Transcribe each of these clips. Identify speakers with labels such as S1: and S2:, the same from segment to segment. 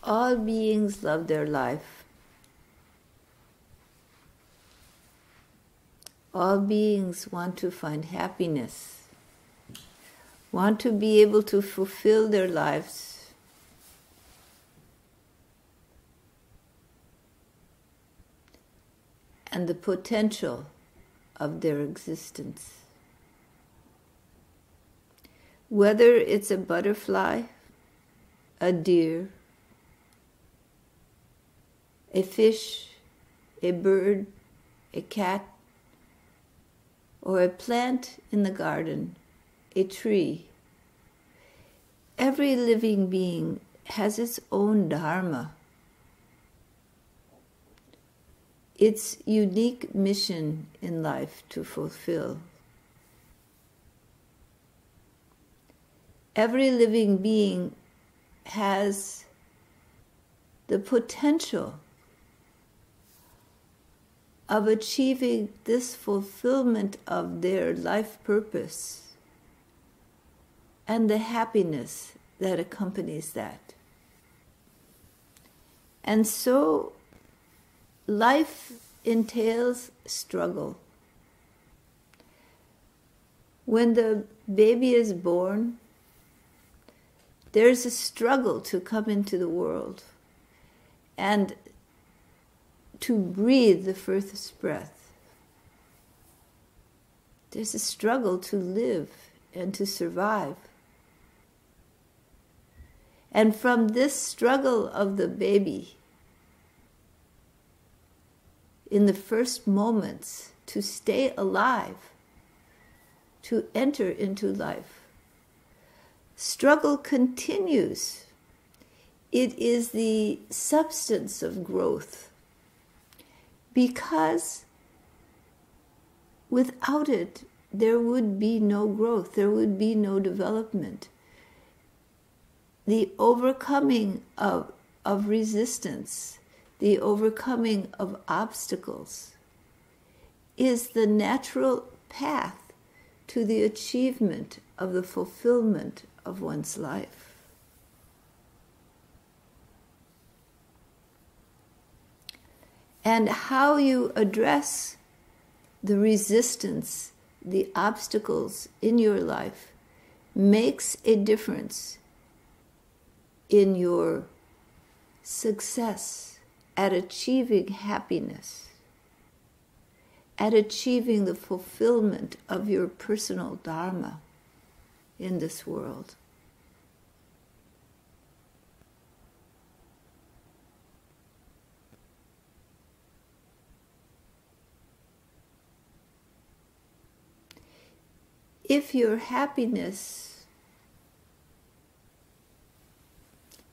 S1: All beings love their life. All beings want to find happiness, want to be able to fulfill their lives. And the potential of their existence. Whether it's a butterfly, a deer, a fish, a bird, a cat, or a plant in the garden, a tree. Every living being has its own Dharma, its unique mission in life to fulfill. Every living being has the potential of achieving this fulfillment of their life purpose and the happiness that accompanies that. And so life entails struggle. When the baby is born, there's a struggle to come into the world and to breathe the first breath. There's a struggle to live and to survive. And from this struggle of the baby, in the first moments, to stay alive, to enter into life, struggle continues. It is the substance of growth. Because without it, there would be no growth, there would be no development. The overcoming of resistance, the overcoming of obstacles, is the natural path to the achievement of the fulfillment of one's life. And how you address the resistance, the obstacles in your life makes a difference in your success at achieving happiness, at achieving the fulfillment of your personal Dharma in this world. If your happiness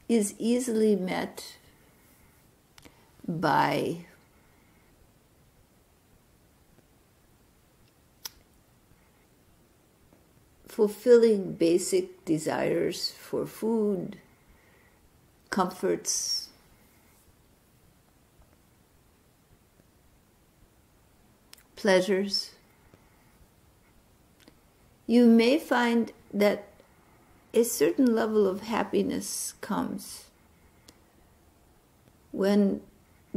S1: is easily met by fulfilling basic desires for food, comforts, pleasures, you may find that a certain level of happiness comes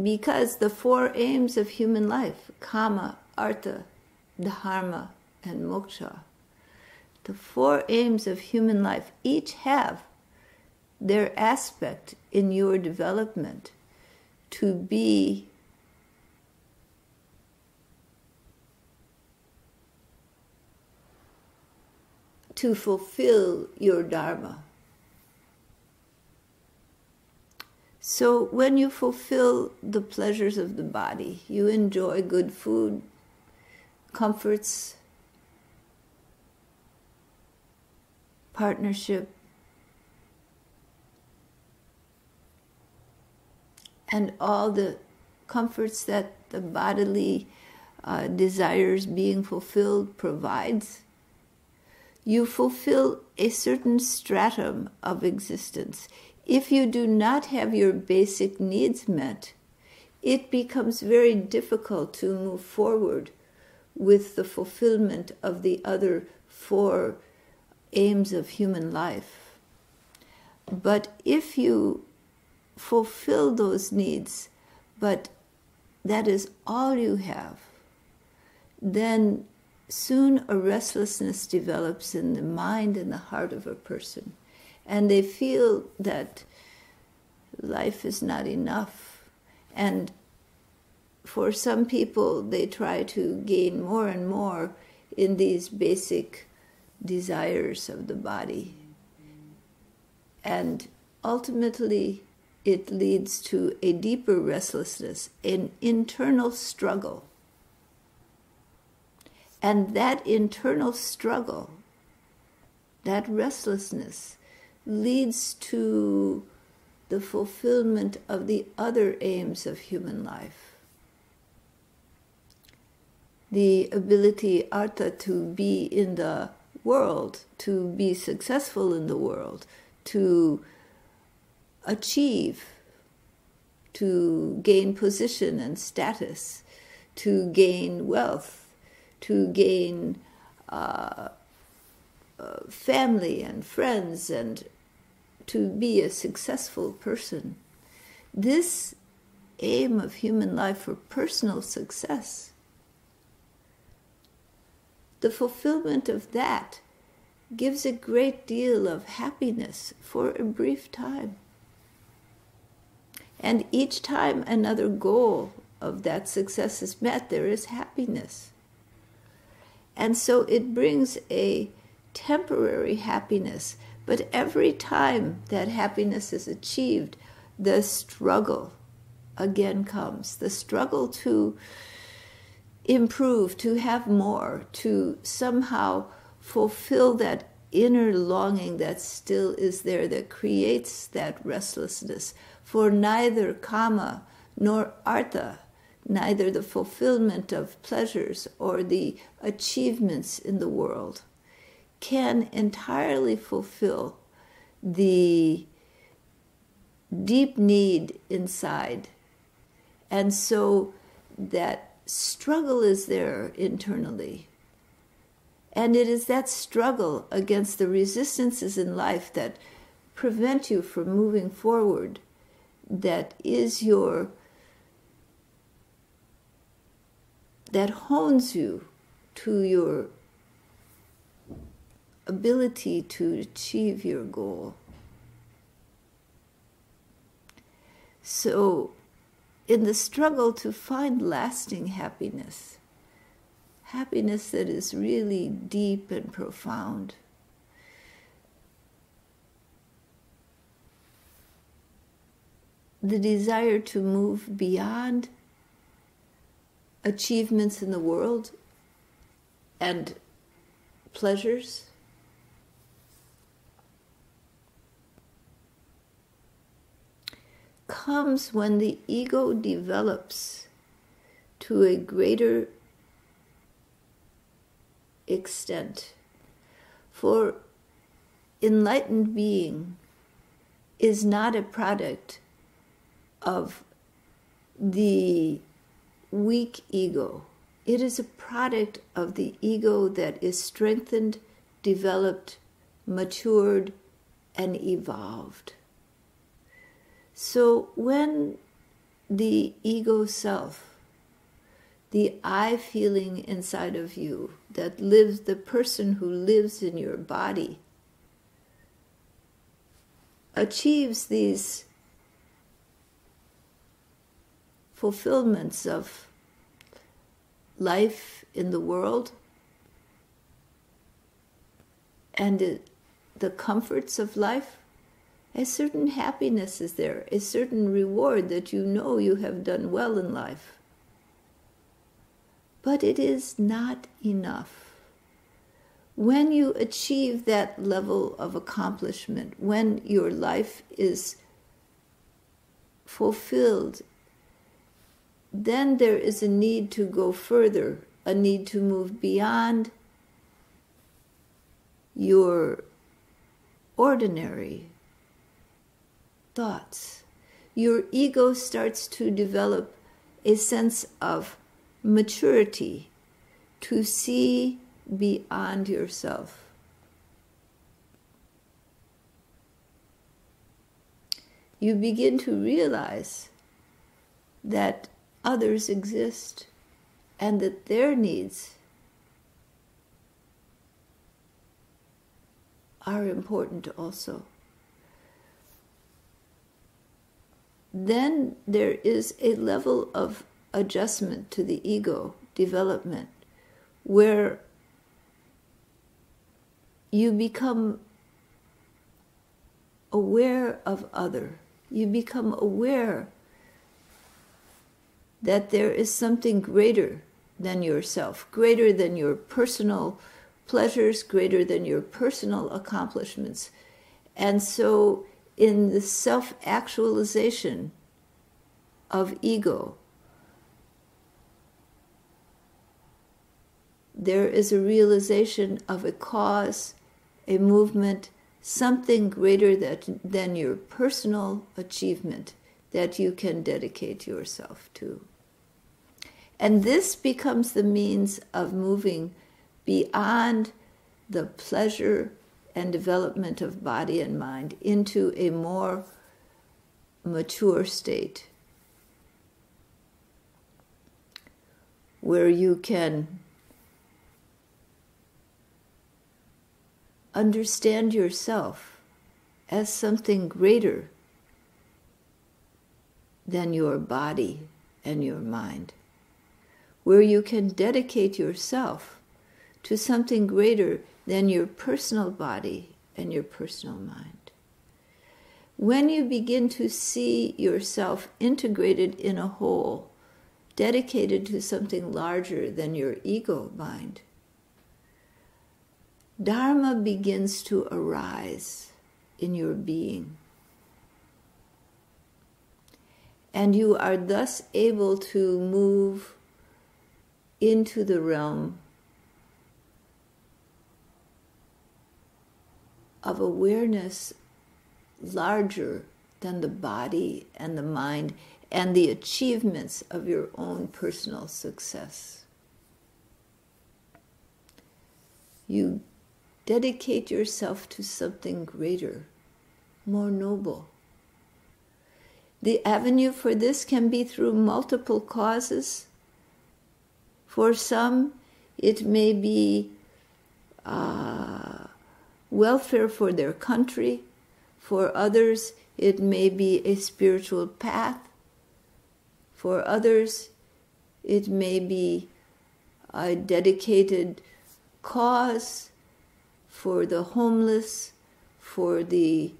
S1: because the four aims of human life, kama, artha, dharma, and moksha, the four aims of human life each have their aspect in your development to be to fulfill your Dharma. So when you fulfill the pleasures of the body, you enjoy good food, comforts, partnership, and all the comforts that the bodily desires being fulfilled provides, you fulfill a certain stratum of existence. If you do not have your basic needs met, it becomes very difficult to move forward with the fulfillment of the other four aims of human life. But if you fulfill those needs, but that is all you have, then soon a restlessness develops in the mind and the heart of a person. And they feel that life is not enough. And for some people, they try to gain more and more in these basic desires of the body. And ultimately, it leads to a deeper restlessness, an internal struggle. And that internal struggle, that restlessness, leads to the fulfillment of the other aims of human life. The ability, artha, to be in the world, to be successful in the world, to achieve, to gain position and status, to gain wealth, to gain family and friends, and to be a successful person. This aim of human life for personal success, the fulfillment of that gives a great deal of happiness for a brief time. And each time another goal of that success is met, there is happiness. And so it brings a temporary happiness, but every time that happiness is achieved, the struggle again comes. The struggle to improve, to have more, to somehow fulfill that inner longing that still is there, that creates that restlessness. For neither kama nor artha, neither the fulfillment of pleasures or the achievements in the world, can entirely fulfill the deep need inside. And so that struggle is there internally. And it is that struggle against the resistances in life that prevent you from moving forward that hones you to your ability to achieve your goal. So, in the struggle to find lasting happiness, happiness that is really deep and profound, the desire to move beyond achievements in the world and pleasures, comes when the ego develops to a greater extent. For enlightened being is not a product of the weak ego. It is a product of the ego that is strengthened, developed, matured, and evolved. So when the ego self, the I feeling inside of you that lives, the person who lives in your body, achieves these fulfillments of life in the world and the comforts of life, a certain happiness is there, a certain reward that you know you have done well in life. But it is not enough. When you achieve that level of accomplishment, when your life is fulfilled, then there is a need to go further, a need to move beyond your ordinary thoughts. Your ego starts to develop a sense of maturity to see beyond yourself. you begin to realize that others exist and that their needs are important also. Then there is a level of adjustment to the ego development where you become aware of other. You become aware that there is something greater than yourself, greater than your personal pleasures, greater than your personal accomplishments. And so in the self-actualization of ego, there is a realization of a cause, a movement, something greater than your personal achievement that you can dedicate yourself to. And this becomes the means of moving beyond the pleasure and development of body and mind into a more mature state where you can understand yourself as something greater than your body and your mind, where you can dedicate yourself to something greater than your personal body and your personal mind. When you begin to see yourself integrated in a whole, dedicated to something larger than your ego mind, Dharma begins to arise in your being. And you are thus able to move into the realm of awareness larger than the body and the mind and the achievements of your own personal success. You dedicate yourself to something greater, more noble. The avenue for this can be through multiple causes. For some, it may be welfare for their country. For others, it may be a spiritual path. For others, it may be a dedicated cause for the homeless, for the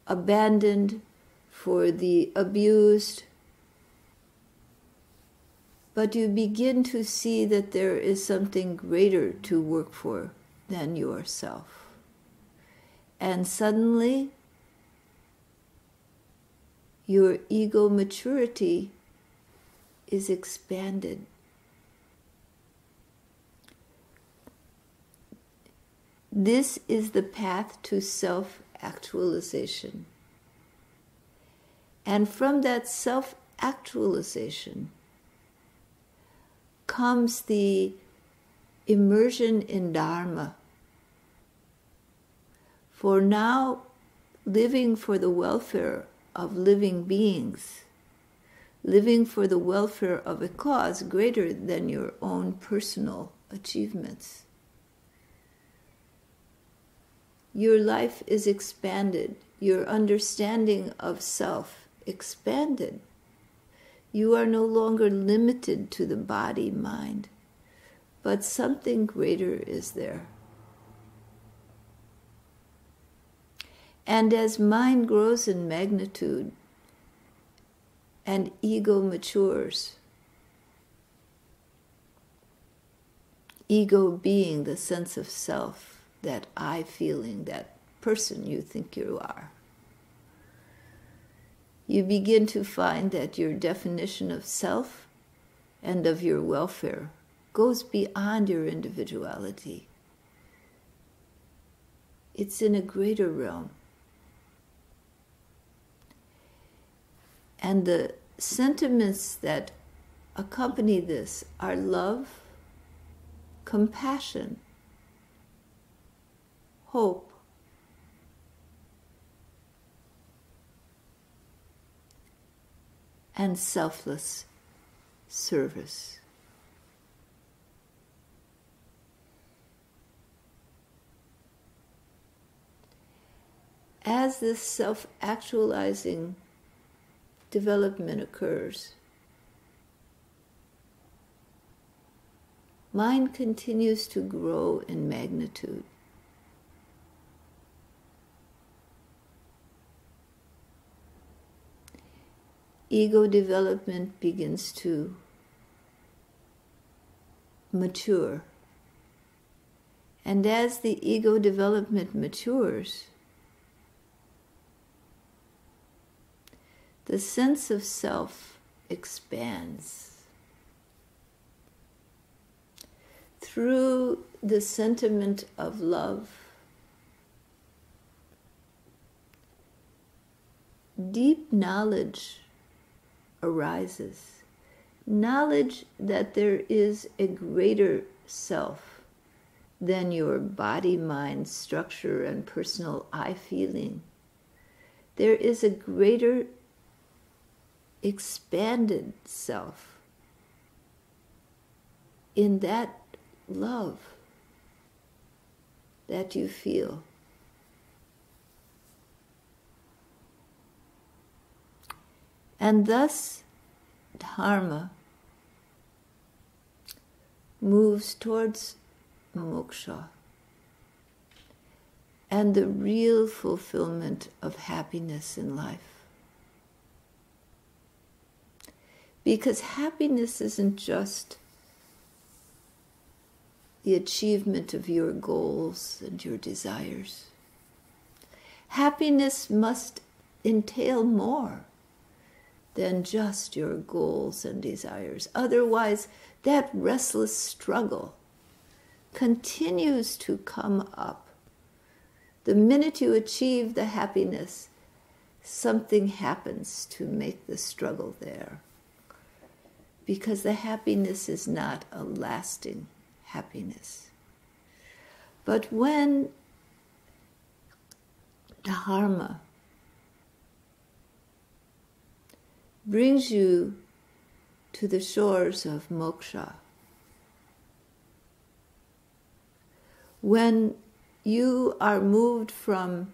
S1: abandoned, for the abused. But you begin to see that there is something greater to work for than yourself. And suddenly, your ego maturity is expanded. This is the path to self-actualization. And from that self-actualization comes the immersion in Dharma. For now, living for the welfare of living beings, living for the welfare of a cause greater than your own personal achievements. Your life is expanded, your understanding of self expanded. You are no longer limited to the body, mind, but something greater is there. And as mind grows in magnitude and ego matures, ego being the sense of self, that I feeling, that person you think you are, you begin to find that your definition of self and of your welfare goes beyond your individuality. It's in a greater realm. And the sentiments that accompany this are love, compassion, hope, and selfless service. As this self-actualizing development occurs, mind continues to grow in magnitude. Ego development begins to mature. And as the ego development matures, the sense of self expands through the sentiment of love. Deep knowledge arises, knowledge that there is a greater self than your body, mind, structure, and personal I feeling. There is a greater expanded self in that love that you feel. And thus, Dharma moves towards moksha and the real fulfillment of happiness in life. Because happiness isn't just the achievement of your goals and your desires. Happiness must entail more than just your goals and desires. Otherwise, that restless struggle continues to come up. The minute you achieve the happiness, something happens to make the struggle there. Because the happiness is not a lasting happiness. But when Dharma brings you to the shores of moksha, when you are moved from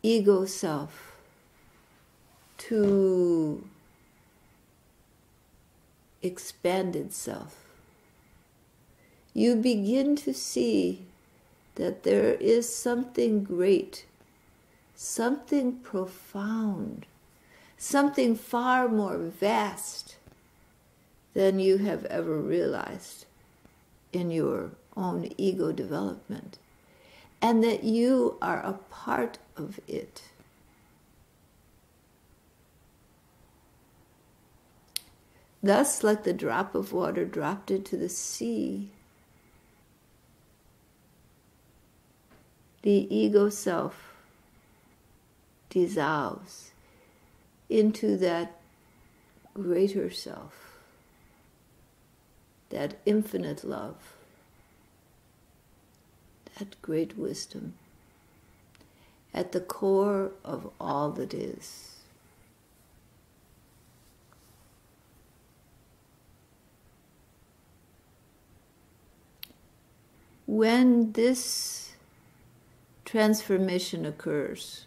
S1: ego self to expanded self, you begin to see that there is something great, something profound, something far more vast than you have ever realized in your own ego development, and that you are a part of it. Thus, like the drop of water dropped into the sea, the ego self dissolves into that greater self, that infinite love, that great wisdom, at the core of all that is. When this transformation occurs,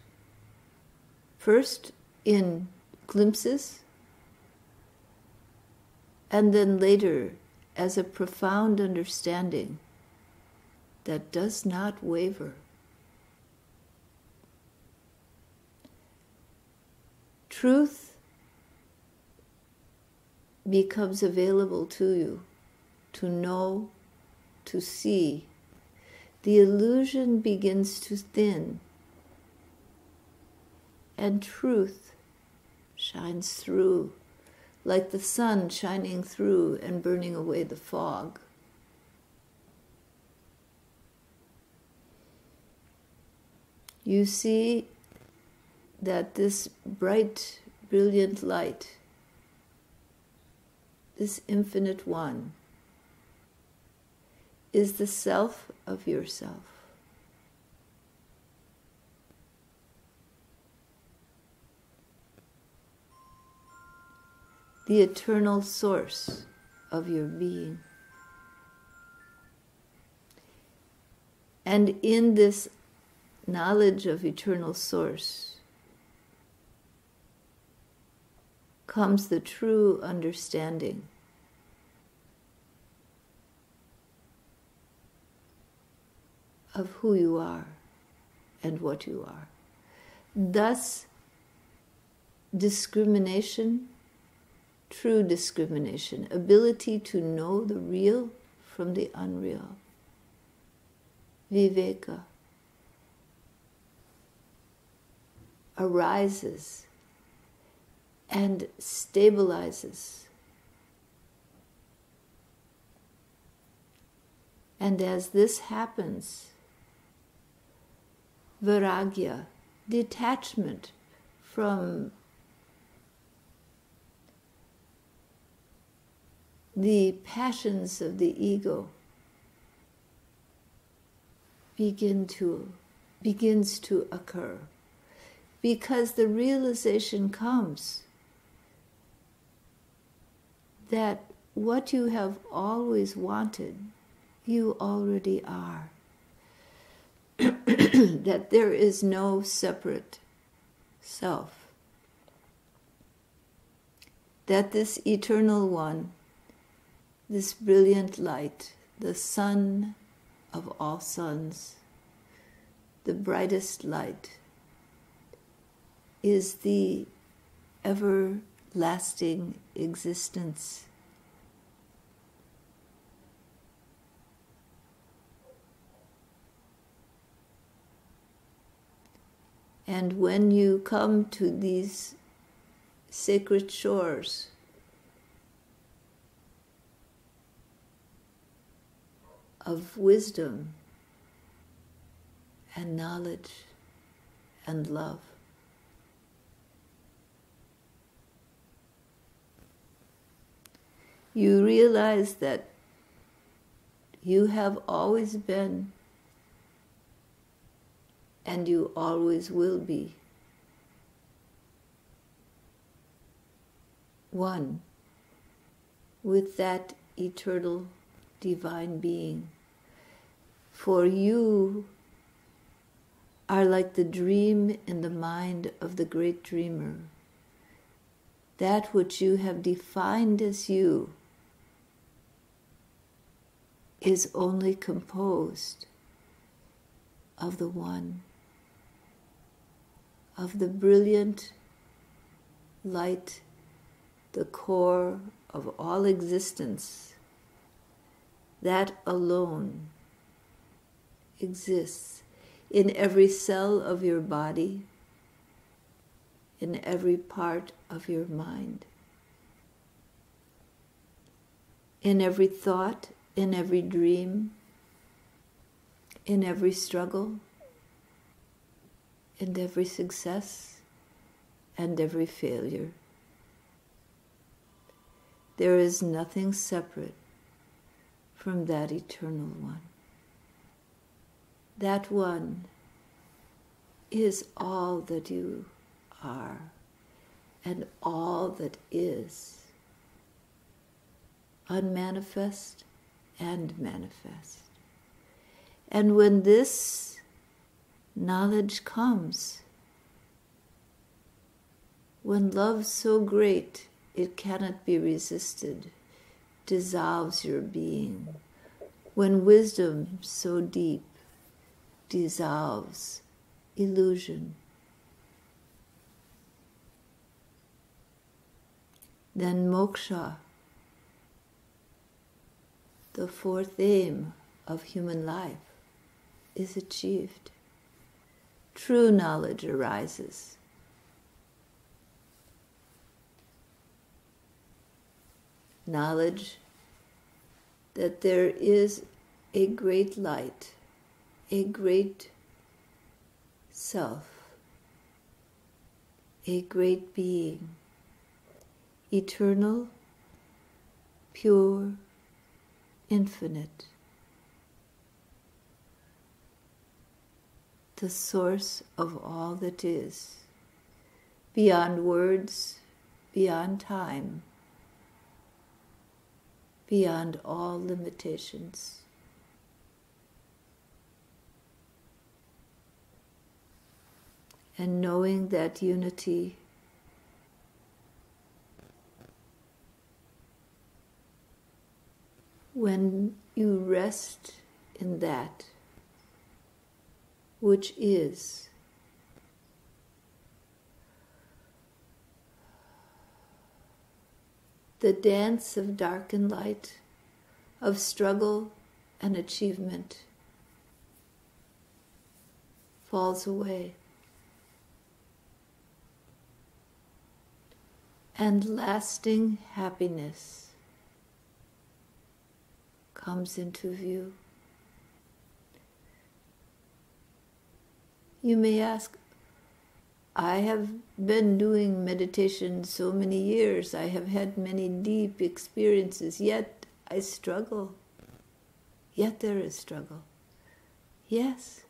S1: first in glimpses, and then later as a profound understanding that does not waver, truth becomes available to you to know, to see. The illusion begins to thin, and truth shines through, like the sun shining through and burning away the fog. You see that this bright, brilliant light, this infinite one, is the self of yourself. the eternal source of your being. And in this knowledge of eternal source comes the true understanding of who you are and what you are. Thus, discrimination, true discrimination, ability to know the real from the unreal, viveka, arises and stabilizes. And as this happens, vairagya, detachment from the passions of the ego, begins to occur, because the realization comes that what you have always wanted, you already are. That there is no separate self. That this eternal one, this brilliant light, the sun of all suns, the brightest light, is the everlasting existence. And when you come to these sacred shores of wisdom and knowledge and love, you realize that you have always been and you always will be one with that eternal divine being. For you are like the dream in the mind of the great dreamer. That which you have defined as you is only composed of the one, of the brilliant light, the core of all existence. That alone exists in every cell of your body, in every part of your mind, in every thought, in every dream, in every struggle, in every success, and every failure. There is nothing separate from that eternal one. That one is all that you are and all that is, unmanifest and manifest. And when this knowledge comes, when love so great it cannot be resisted dissolves your being, when wisdom so deep dissolves illusion, then moksha, the fourth aim of human life, is achieved. True knowledge arises. Knowledge that there is a great light, a great self, a great being, eternal, pure, infinite, the source of all that is, beyond words, beyond time, beyond all limitations. And knowing that unity when you rest in that which is, the dance of dark and light, of struggle and achievement falls away. And lasting happiness comes into view. You may ask, I have been doing meditation so many years, I have had many deep experiences, yet I struggle. Yet there is struggle. Yes.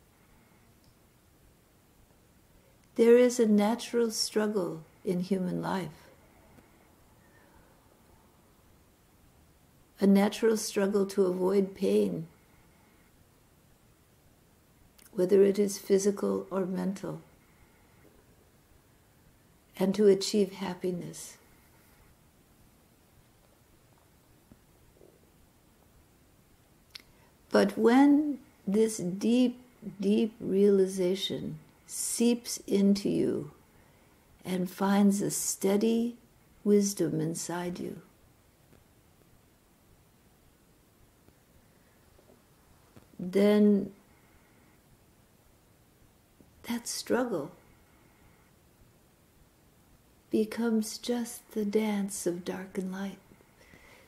S1: There is a natural struggle in human life. A natural struggle to avoid pain, whether it is physical or mental, and to achieve happiness. But when this deep, deep realization seeps into you and finds a steady wisdom inside you, then that struggle becomes just the dance of dark and light,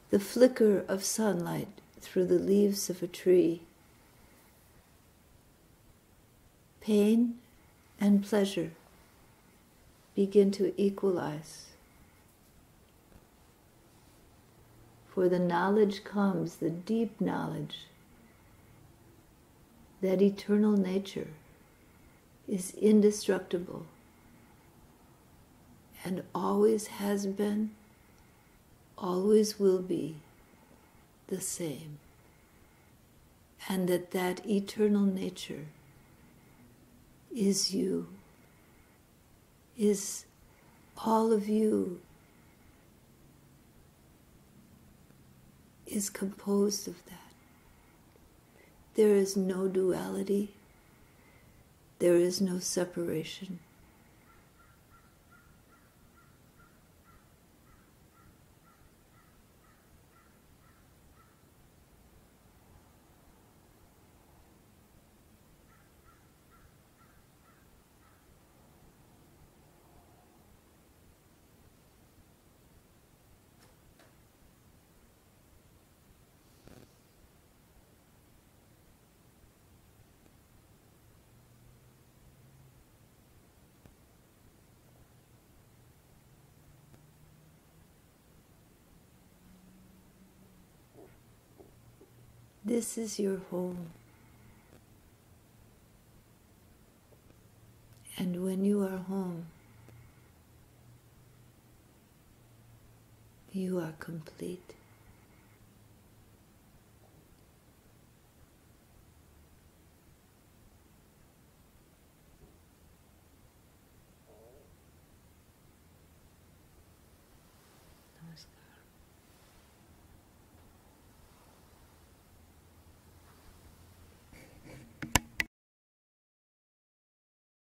S1: the flicker of sunlight through the leaves of a tree. Pain and pleasure begin to equalize. For the knowledge comes, the deep knowledge, that eternal nature is indestructible and always has been, always will be the same. And that eternal nature is you, is all of you, is composed of that. There is no duality. There is no separation. This is your home. And when you are home, you are complete.